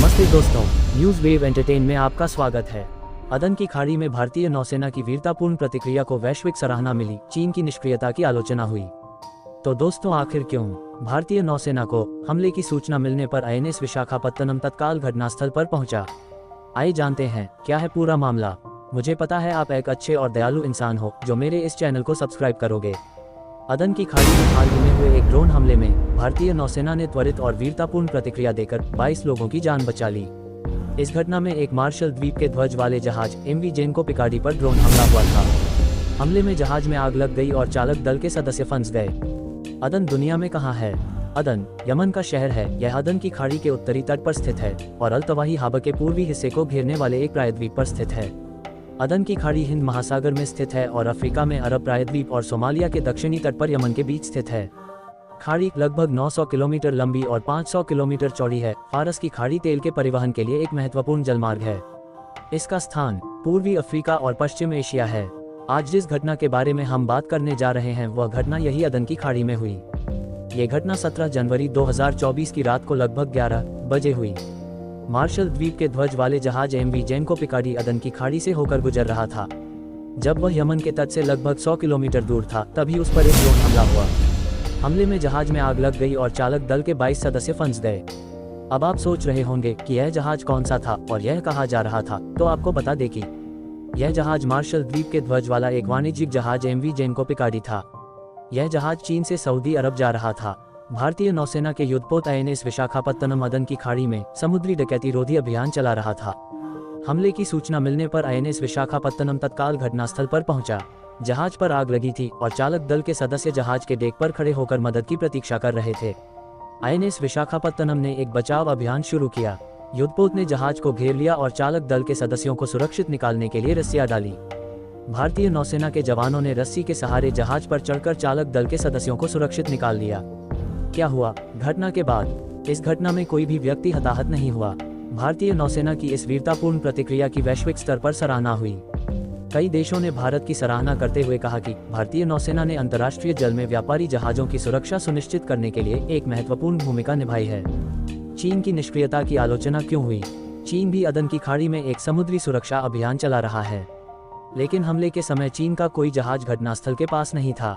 नमस्ते दोस्तों, news wave entertain में आपका स्वागत है। अदन की खाड़ी में भारतीय नौसेना की वीरतापूर्ण प्रतिक्रिया को वैश्विक सराहना मिली, चीन की निष्क्रियता की आलोचना हुई। तो दोस्तों, आखिर क्यों भारतीय नौसेना को हमले की सूचना मिलने पर आईएनएस विशाखापत्तनम तत्काल घटनास्थल पर पहुंचा? आइए जानते हैं क्या है पूरा मामला। मुझे पता है आप एक अच्छे और दयालु इंसान हो जो मेरे इस चैनल को सब्सक्राइब करोगे। अदन की खाड़ी में हाल ही में हुए एक ड्रोन हमले में भारतीय नौसेना ने त्वरित और वीरतापूर्ण प्रतिक्रिया देकर 22 लोगों की जान बचा ली। इस घटना में एक मार्शल द्वीप के ध्वज वाले जहाज एमवी जेनको पिकाडी पर ड्रोन हमला हुआ था। हमले में जहाज में आग लग गई और चालक दल के सदस्य फंस गए। अदन दुनिया में कहाँ है? अदन यमन का शहर है। यह अदन की खाड़ी के उत्तरी तट पर स्थित है और अल-तवाही हाबा के पूर्वी हिस्से को घेरने वाले एक प्रायद्वीप पर स्थित है। अदन की खाड़ी हिंद महासागर में स्थित है और अफ्रीका में अरब प्रायद्वीप और सोमालिया के दक्षिणी तट पर यमन के बीच स्थित है। खाड़ी लगभग 900 किलोमीटर लंबी और 500 किलोमीटर चौड़ी है। फारस की खाड़ी तेल के परिवहन के लिए एक महत्वपूर्ण जलमार्ग है। इसका स्थान पूर्वी अफ्रीका और पश्चिम एशिया है। आज जिस घटना के बारे में हम बात करने जा रहे हैं वह घटना यही अदन की खाड़ी में हुई। ये घटना 17 जनवरी 2024 की रात को लगभग 11 बजे हुई। मार्शल द्वीप के ध्वज वाले जहाज एमवी जेनको पिकाडी अदन की खाड़ी से होकर गुजर रहा था। जब वह यमन के तट से लगभग 100 किलोमीटर दूर था तभी उस पर एक ड्रोन हमला हुआ। हमले में जहाज में आग लग गई और चालक दल के 22 सदस्य फंस गए। अब आप सोच रहे होंगे कि यह जहाज कौन सा था और यह कहाँ जा रहा था, तो आपको बता दें कि यह जहाज मार्शल द्वीप के ध्वज वाला एक वाणिज्यिक जहाज एमवी जेनको पिकाडी था। यह जहाज चीन से सऊदी अरब जा रहा था। भारतीय नौसेना के युद्धपोत आईएनएस विशाखापत्तनम अदन की खाड़ी में समुद्री डकैती रोधी अभियान चला रहा था। हमले की सूचना मिलने पर आईएनएस विशाखापत्तनम तत्काल घटनास्थल पर पहुंचा। जहाज पर आग लगी थी और चालक दल के सदस्य जहाज के डेक पर खड़े होकर मदद की प्रतीक्षा कर रहे थे। आईएनएस विशाखापत्तनम ने एक बचाव अभियान शुरू किया। युद्धपोत ने जहाज को घेर लिया और चालक दल के सदस्यों को सुरक्षित निकालने के लिए रस्सियां डाली। भारतीय नौसेना के जवानों ने रस्सी के सहारे जहाज पर चढ़कर चालक दल के सदस्यों को सुरक्षित निकाल लिया। क्या हुआ घटना के बाद? इस घटना में कोई भी व्यक्ति हताहत नहीं हुआ। भारतीय नौसेना की इस वीरतापूर्ण प्रतिक्रिया की वैश्विक स्तर पर सराहना हुई। कई देशों ने भारत की सराहना करते हुए कहा कि भारतीय नौसेना ने अंतर्राष्ट्रीय जल में व्यापारी जहाजों की सुरक्षा सुनिश्चित करने के लिए एक महत्वपूर्ण भूमिका निभाई है। चीन की निष्क्रियता की आलोचना क्यों हुई? चीन भी अदन की खाड़ी में एक समुद्री सुरक्षा अभियान चला रहा है, लेकिन हमले के समय चीन का कोई जहाज घटनास्थल के पास नहीं था।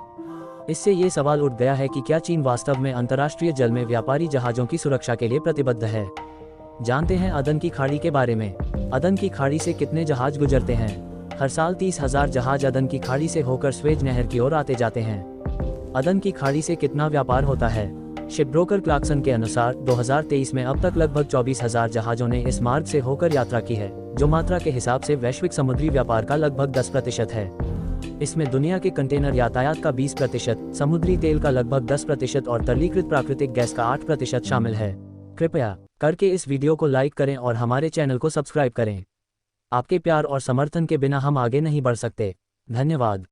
इससे ये सवाल उठ गया है कि क्या चीन वास्तव में अंतर्राष्ट्रीय जल में व्यापारी जहाजों की सुरक्षा के लिए प्रतिबद्ध है। जानते हैं अदन की खाड़ी के बारे में। अदन की खाड़ी से कितने जहाज गुजरते हैं? हर साल 30,000 जहाज अदन की खाड़ी से होकर स्वेज नहर की ओर आते जाते हैं। अदन की खाड़ी से कितना व्यापार होता है? शिप ब्रोकर क्लार्कसन के अनुसार 2023 में अब तक लगभग 24,000 जहाजों ने इस मार्ग से होकर यात्रा की है, जो मात्रा के हिसाब से वैश्विक समुद्री व्यापार का लगभग 10% है। इसमें दुनिया के कंटेनर यातायात का 20%, समुद्री तेल का लगभग 10% और तरलीकृत प्राकृतिक गैस का 8% शामिल है। कृपया करके इस वीडियो को लाइक करें और हमारे चैनल को सब्सक्राइब करें। आपके प्यार और समर्थन के बिना हम आगे नहीं बढ़ सकते। धन्यवाद।